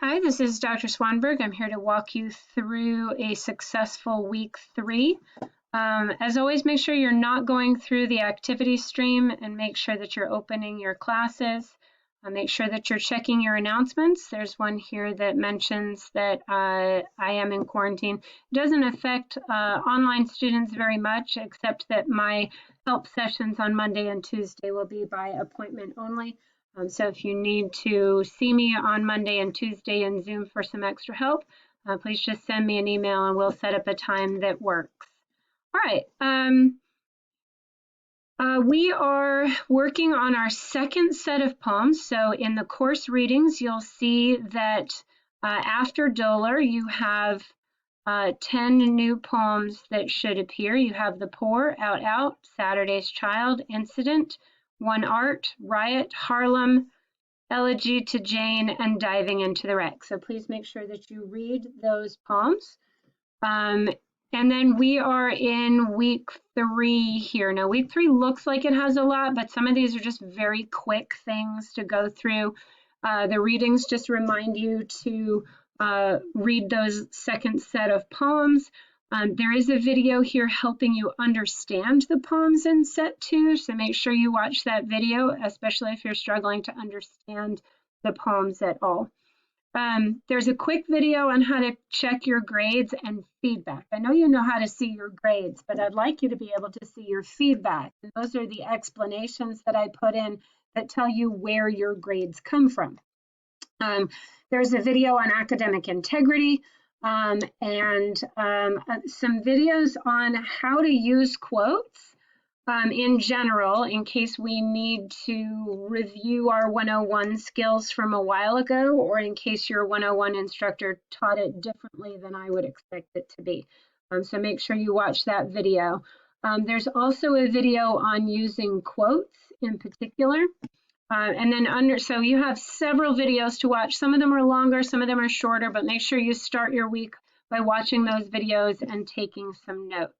Hi, this is Dr. Swanberg. I'm here to walk you through a successful week 3. As always, make sure you're not going through the activity stream and make sure that you're opening your classes. Make sure that you're checking your announcements. There's one here that mentions that I am in quarantine. It doesn't affect online students very much, except that my help sessions on Monday and Tuesday will be by appointment only. So if you need to see me on Monday and Tuesday in Zoom for some extra help, please just send me an email and we'll set up a time that works. All right. We are working on our second set of poems. So in the course readings, you'll see that after Dolor, you have 10 new poems that should appear. You have The Poor, Out Out, Saturday's Child, Incident, One Art, Riot, Harlem, Elegy to Jane, and Diving into the Wreck. So please make sure that you read those poems. And then we are in week 3 here. Now, week 3 looks like it has a lot, but some of these are just very quick things to go through. The readings just remind you to read those second set of poems. There is a video here helping you understand the poems in set 2, so make sure you watch that video, especially if you're struggling to understand the poems at all. There's a quick video on how to check your grades and feedback. I know how to see your grades, but I'd like you to be able to see your feedback. And those are the explanations that I put in that tell you where your grades come from. There's a video on academic integrity and some videos on how to use quotes in general, in case we need to review our 101 skills from a while ago, or in case your 101 instructor taught it differently than I would expect it to be. So make sure you watch that video. There's also a video on using quotes in particular. And then so you have several videos to watch. Some of them are longer, some of them are shorter, but make sure you start your week by watching those videos and taking some notes.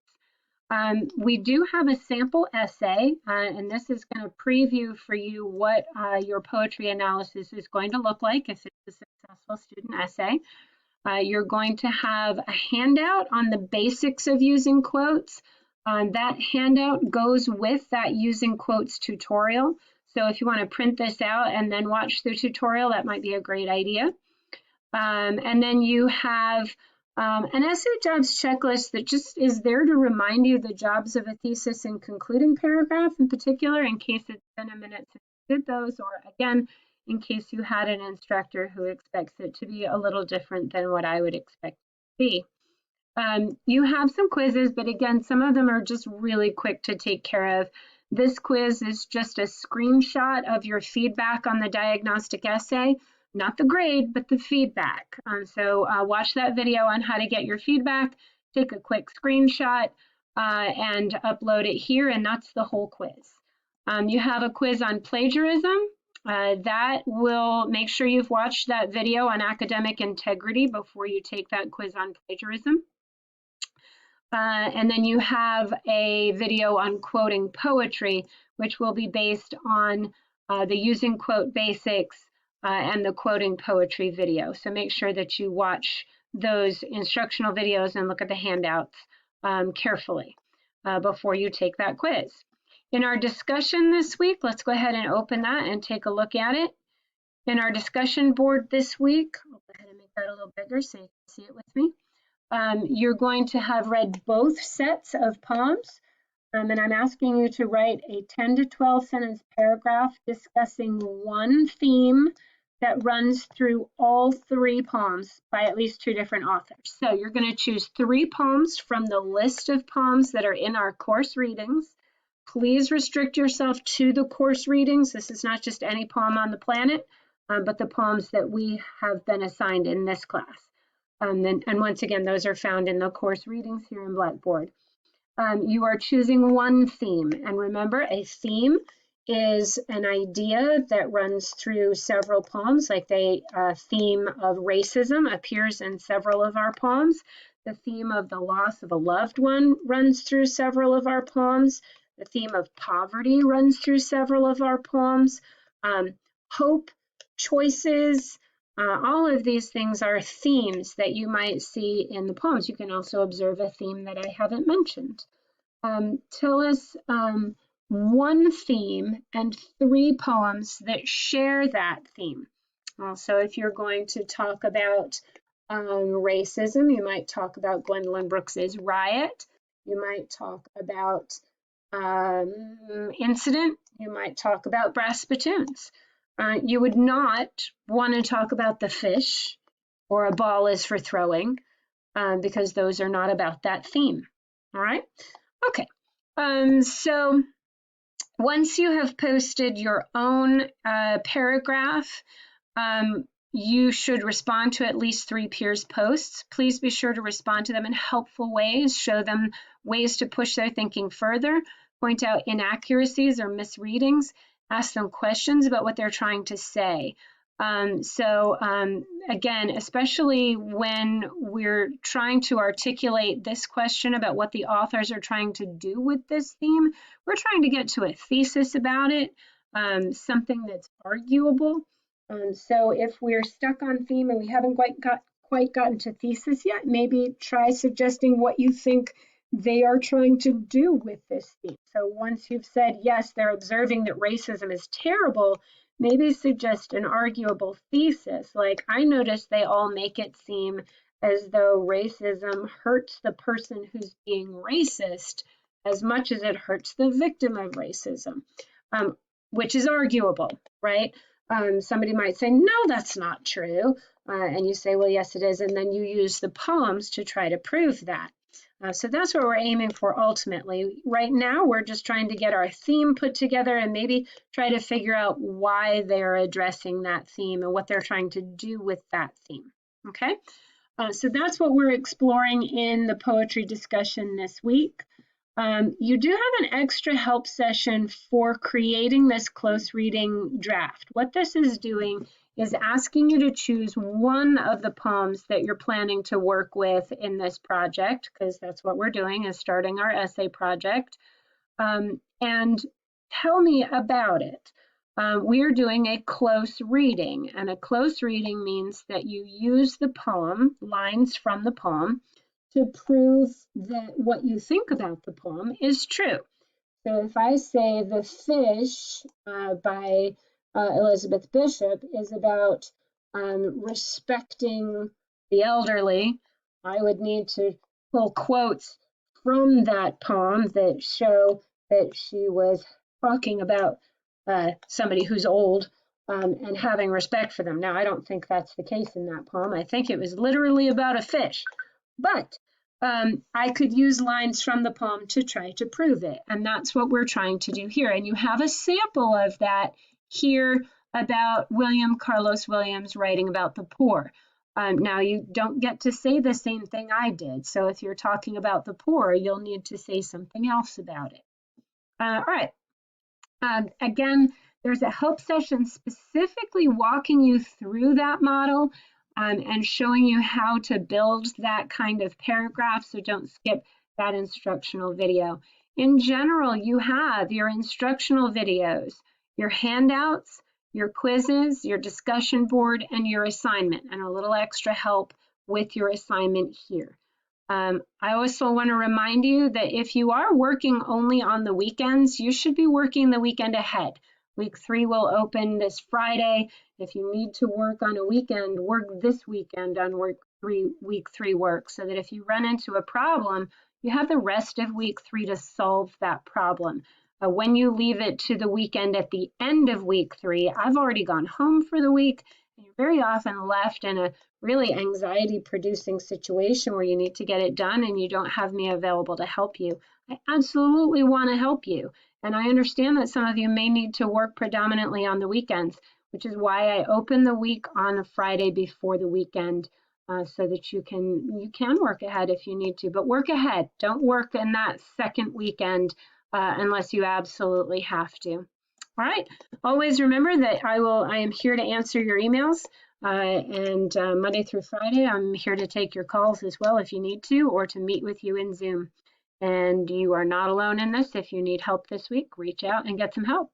We do have a sample essay, and this is going to preview for you what your poetry analysis is going to look like if it's a successful student essay. You're going to have a handout on the basics of using quotes. That handout goes with that using quotes tutorial. So if you want to print this out and then watch the tutorial, that might be a great idea. And then you have an essay jobs checklist that just is there to remind you the jobs of a thesis and concluding paragraph in particular, in case it's been a minute since you did those, or again, in case you had an instructor who expects it to be a little different than what I would expect it to be. You have some quizzes, but again, some of them are just really quick to take care of. This quiz is just a screenshot of your feedback on the diagnostic essay, not the grade, but the feedback. So watch that video on how to get your feedback, take a quick screenshot, and upload it here, and that's the whole quiz. You have a quiz on plagiarism. That will make sure you've watched that video on academic integrity before you take that quiz on plagiarism. And then you have a video on quoting poetry, which will be based on the using quote basics and the quoting poetry video. So make sure that you watch those instructional videos and look at the handouts carefully before you take that quiz. In our discussion this week, let's go ahead and open that and take a look at it. In our discussion board this week, I'll go ahead and make that a little bigger so you can see it with me. You're going to have read both sets of poems, and I'm asking you to write a 10 to 12 sentence paragraph discussing one theme that runs through all 3 poems by at least 2 different authors. So you're going to choose 3 poems from the list of poems that are in our course readings. Please restrict yourself to the course readings. This is not just any poem on the planet, but the poems that we have been assigned in this class. And once again, those are found in the course readings here in Blackboard. You are choosing one theme. And remember, a theme is an idea that runs through several poems, like the theme of racism appears in several of our poems. The theme of the loss of a loved one runs through several of our poems. The theme of poverty runs through several of our poems. Hope, choices, All of these things are themes that you might see in the poems. You can also observe a theme that I haven't mentioned. Tell us one theme and 3 poems that share that theme. So if you're going to talk about racism, you might talk about Gwendolyn Brooks's Riot. You might talk about Incident. You might talk about Brass Spittoons. You would not want to talk about The Fish or A Ball is for Throwing because those are not about that theme. All right? Okay. So once you have posted your own paragraph, you should respond to at least 3 peers' posts. Please be sure to respond to them in helpful ways, show them ways to push their thinking further, point out inaccuracies or misreadings, ask them questions about what they're trying to say. Again, especially when we're trying to articulate this question about what the authors are trying to do with this theme, we're trying to get to a thesis about it, something that's arguable. So if we're stuck on theme and we haven't quite gotten to thesis yet, maybe try suggesting what you think they are trying to do with this theme. So once you've said, yes, they're observing that racism is terrible, maybe suggest an arguable thesis. Like, I noticed they all make it seem as though racism hurts the person who's being racist as much as it hurts the victim of racism, which is arguable, right? Somebody might say, no, that's not true. And you say, well, yes, it is. And then you use the poems to try to prove that. So that's what we're aiming for ultimately. Right now, we're just trying to get our theme put together and maybe try to figure out why they're addressing that theme and what they're trying to do with that theme. Okay, so that's what we're exploring in the poetry discussion this week. You do have an extra help session for creating this close reading draft. What this is doing is asking you to choose one of the poems that you're planning to work with in this project, because that's what we're doing, is starting our essay project, and tell me about it. We're doing a close reading, and a close reading means that you use the poem, lines from the poem, to prove that what you think about the poem is true. So if I say The Fish by Elizabeth Bishop is about respecting the elderly, I would need to pull quotes from that poem that show that she was talking about somebody who's old and having respect for them. Now, I don't think that's the case in that poem. I think it was literally about a fish. But I could use lines from the poem to try to prove it. And that's what we're trying to do here. And you have a sample of that here about William Carlos Williams writing about the poor. Now, you don't get to say the same thing I did. So if you're talking about the poor, you'll need to say something else about it. All right. Again, there's a help session specifically walking you through that model and showing you how to build that kind of paragraph, so don't skip that instructional video. In general, you have your instructional videos, your handouts, your quizzes, your discussion board, and your assignment, and a little extra help with your assignment here. I also want to remind you that if you are working only on the weekends, you should be working the weekend ahead. Week 3 will open this Friday. If you need to work on a weekend, work this weekend on week 3 work, so that if you run into a problem, you have the rest of week 3 to solve that problem. When you leave it to the weekend at the end of week 3, I've already gone home for the week, and you're very often left in a really anxiety-producing situation where you need to get it done and you don't have me available to help you. I absolutely want to help you. And I understand that some of you may need to work predominantly on the weekends, which is why I open the week on a Friday before the weekend, so that you can work ahead if you need to. But work ahead. Don't work in that second weekend unless you absolutely have to. All right. Always remember that I am here to answer your emails. And Monday through Friday, I'm here to take your calls as well if you need to, or to meet with you in Zoom. And you are not alone in this. If you need help this week, reach out and get some help.